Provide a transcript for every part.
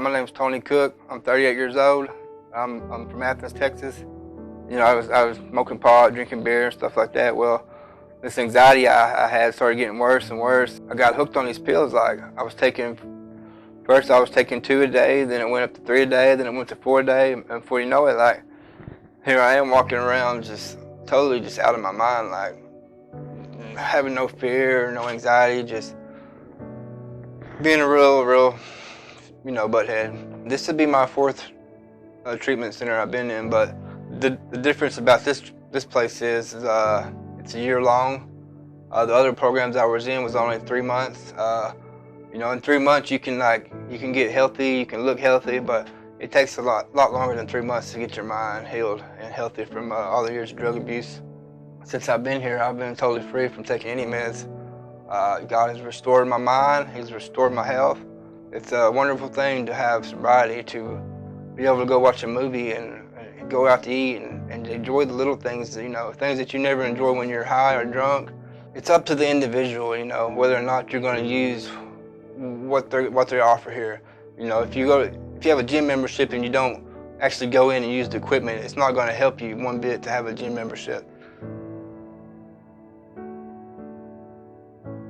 My name's Tony Cook. I'm 38 years old. I'm from Athens, Texas. You know, I was smoking pot, drinking beer, and stuff like that. Well, this anxiety I had started getting worse and worse. I got hooked on these pills. Like first I was taking 2 a day, then it went up to 3 a day, then it went to 4 a day, and before you know it, like, here I am walking around just totally just out of my mind, like having no fear, no anxiety, just being a real, you know, butthead. This would be my 4th treatment center I've been in, but the difference about this place is it's a year long. The other programs I was in was only 3 months. You know, in 3 months you can get healthy, you can look healthy, but it takes a lot longer than 3 months to get your mind healed and healthy from all the years of drug abuse. Since I've been here, I've been totally free from taking any meds. God has restored my mind, He's restored my health. It's a wonderful thing to have sobriety, to be able to go watch a movie and go out to eat and enjoy the little things, you know, things that you never enjoy when you're high or drunk. It's up to the individual, you know, whether or not you're going to use what they offer here. You know, if you have a gym membership and you don't actually go in and use the equipment, it's not going to help you one bit to have a gym membership.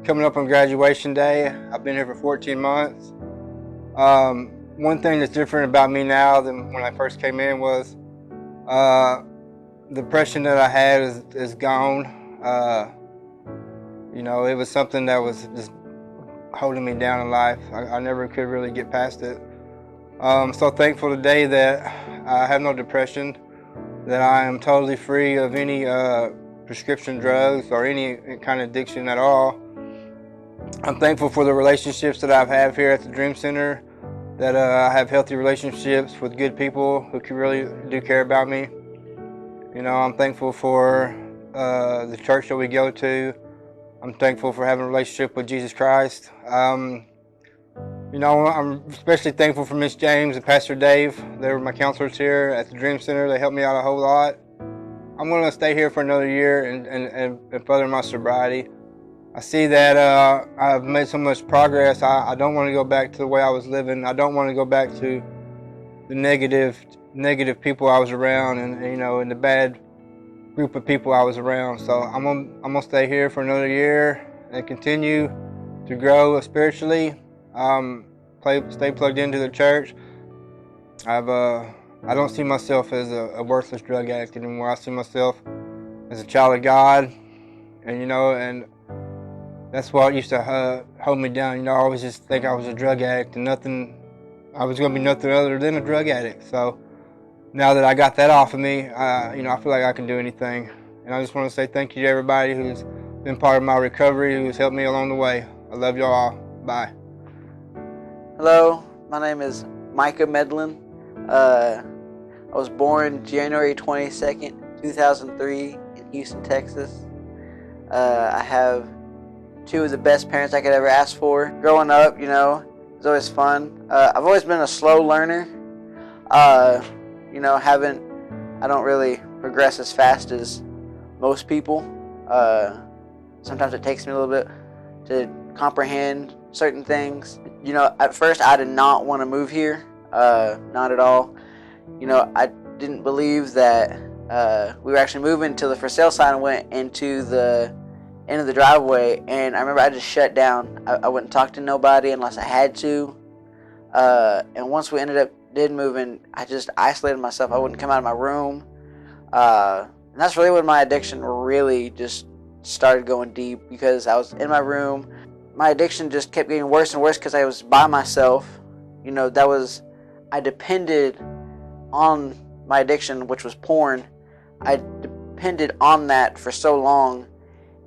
Coming up on graduation day, I've been here for 14 months. One thing that's different about me now than when I first came in was the depression that I had is gone. You know, it was something that was just holding me down in life. I never could really get past it. So thankful today that I have no depression, that I am totally free of any prescription drugs or any kind of addiction at all. I'm thankful for the relationships that I've had here at the Dream Center, that I have healthy relationships with good people who really do care about me. You know, I'm thankful for the church that we go to. I'm thankful for having a relationship with Jesus Christ. You know, I'm especially thankful for Miss James and Pastor Dave. They were my counselors here at the Dream Center. They helped me out a whole lot. I'm going to stay here for another year and further my sobriety. I see that I've made so much progress. I don't want to go back to the way I was living. I don't want to go back to the negative people I was around, and you know, and the bad group of people I was around. So I'm gonna stay here for another year and continue to grow spiritually. Stay plugged into the church. I don't see myself as a worthless drug addict anymore. I see myself as a child of God, and you know, and that's what used to hold me down. You know, I always just think I was a drug addict and I was going to be nothing other than a drug addict. So now that I got that off of me, you know, I feel like I can do anything. And I just want to say thank you to everybody who's been part of my recovery, who's helped me along the way. I love y'all all. Bye. Hello, my name is Micah Medlin. I was born January 22nd, 2003 in Houston, Texas. I have 2 of the best parents I could ever ask for. Growing up, you know, it was always fun. I've always been a slow learner. You know, I don't really progress as fast as most people. Sometimes it takes me a little bit to comprehend certain things. You know, at first I did not want to move here, not at all. You know, I didn't believe that we were actually moving until the for sale sign went into the end of the driveway, and I remember I just shut down. I wouldn't talk to nobody unless I had to. And once we did move in, I just isolated myself. I wouldn't come out of my room. And that's really when my addiction really just started going deep, because I was in my room. My addiction just kept getting worse and worse because I was by myself. You know, I depended on my addiction, which was porn. I depended on that for so long.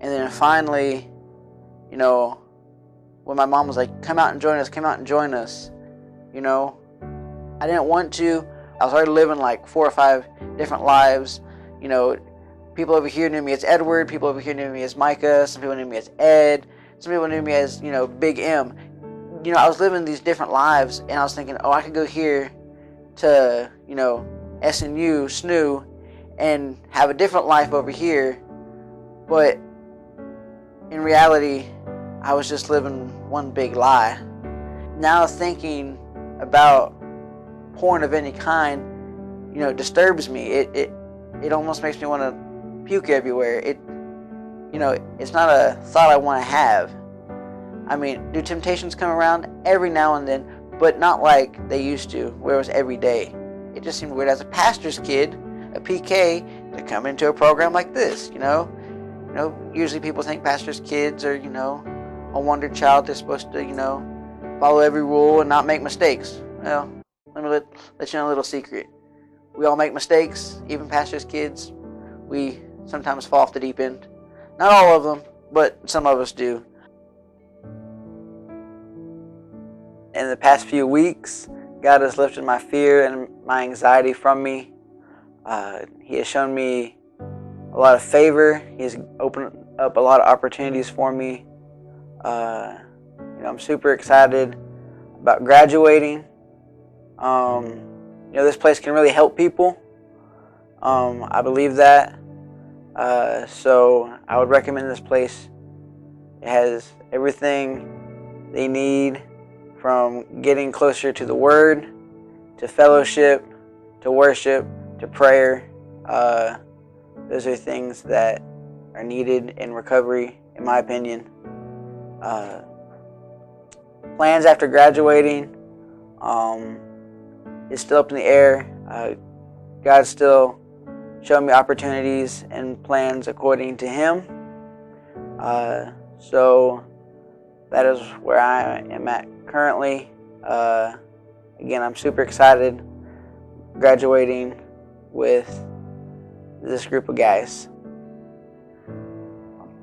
And then finally, you know, when my mom was like, come out and join us, you know, I didn't want to. I was already living like 4 or 5 different lives. You know, people over here knew me as Edward, people over here knew me as Micah, some people knew me as Ed, some people knew me as, you know, Big M. You know, I was living these different lives, and I was thinking, oh, I could go here to, you know, SNU, SNU, and have a different life over here. But in reality, I was just living one big lie. Now thinking about porn of any kind, disturbs me. It almost makes me want to puke everywhere. It's not a thought I want to have. I mean, do temptations come around? Every now and then, but not like they used to, where it was every day. It just seemed weird as a pastor's kid, a PK, to come into a program like this, Usually people think pastors' kids are, a wonder child. They're supposed to, follow every rule and not make mistakes. Well, let me let you know a little secret. We all make mistakes, even pastors' kids. We sometimes fall off the deep end. Not all of them, but some of us do. In the past few weeks, God has lifted my fear and my anxiety from me. He has shown me a lot of favor. He's opened up a lot of opportunities for me. I'm super excited about graduating. This place can really help people. I believe that. So I would recommend this place. It has everything they need, from getting closer to the Word, to fellowship, to worship, to prayer. Those are things that are needed in recovery, in my opinion. Plans after graduating is still up in the air. God's still showing me opportunities and plans according to Him. So that is where I am at currently. Again, I'm super excited graduating with this group of guys.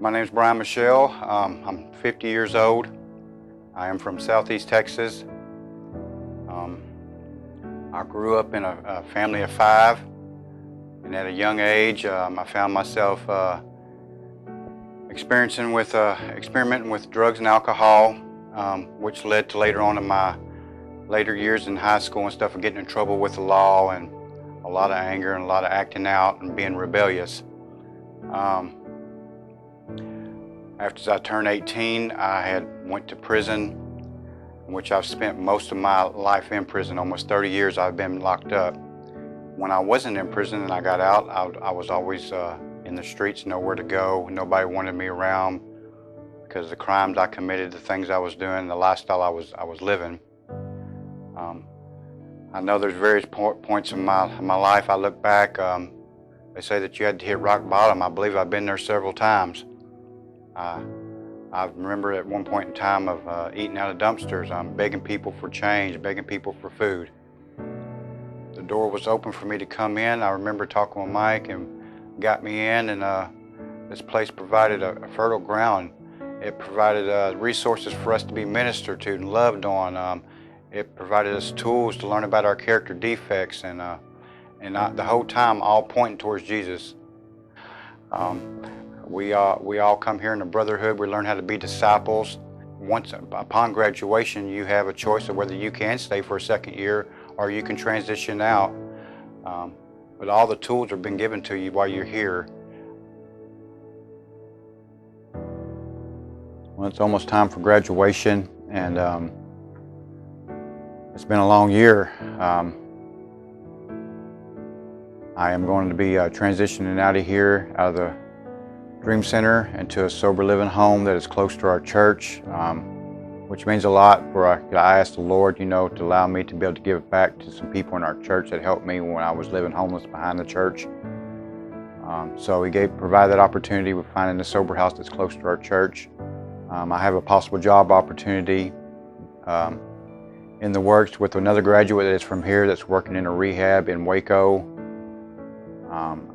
My name is Brian Michelle. I'm 50 years old. I am from Southeast Texas. I grew up in a family of 5, and at a young age I found myself experimenting with drugs and alcohol, which led to later on in my later years in high school and stuff of getting in trouble with the law, and a lot of anger and a lot of acting out and being rebellious. After I turned 18, I went to prison, in which I've spent most of my life in prison. Almost 30 years I've been locked up. When I wasn't in prison and I got out, I was always in the streets, nowhere to go. Nobody wanted me around because of the crimes I committed, the things I was doing, the lifestyle I was living. I know there's various points in my life. I look back, they say that you had to hit rock bottom. I believe I've been there several times. I remember at one point in time of eating out of dumpsters, begging people for change, begging people for food. The door was open for me to come in. I remember talking with Mike and got me in, and this place provided a fertile ground. It provided resources for us to be ministered to and loved on. It provided us tools to learn about our character defects, and the whole time all pointing towards Jesus. We all come here in a brotherhood. We learn how to be disciples. Once upon graduation, you have a choice of whether you can stay for a second year or you can transition out. But all the tools have been given to you while you're here. Well, it's almost time for graduation, and it's been a long year. I am going to be transitioning out of here, out of the Dream Center, into a sober living home that is close to our church, which means a lot. I asked the Lord, to allow me to be able to give back to some people in our church that helped me when I was living homeless behind the church. So He provided that opportunity with finding a sober house that's close to our church. I have a possible job opportunity in the works with another graduate that's from here that's working in a rehab in Waco.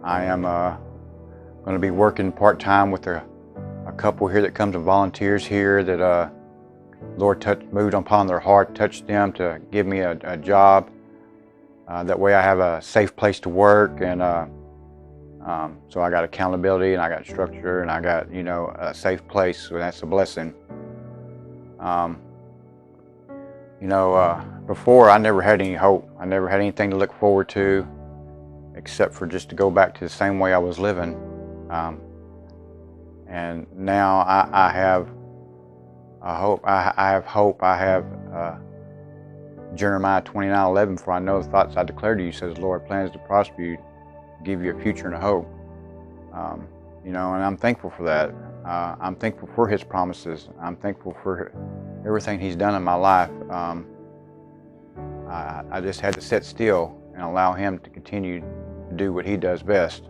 I am going to be working part-time with a couple here that comes and volunteers here that Lord moved upon their heart, touched them to give me a job. That way I have a safe place to work, and so I got accountability and I got structure and I got a safe place, so that's a blessing. Before I never had any hope. I never had anything to look forward to except for just to go back to the same way I was living. And now I have a hope. I have hope. I have Jeremiah 29:11, for I know the thoughts I declare to you, says the Lord, plans to prosper you, give you a future and a hope. You know, and I'm thankful for that. I'm thankful for His promises. I'm thankful for everything He's done in my life. I just had to sit still and allow Him to continue to do what He does best.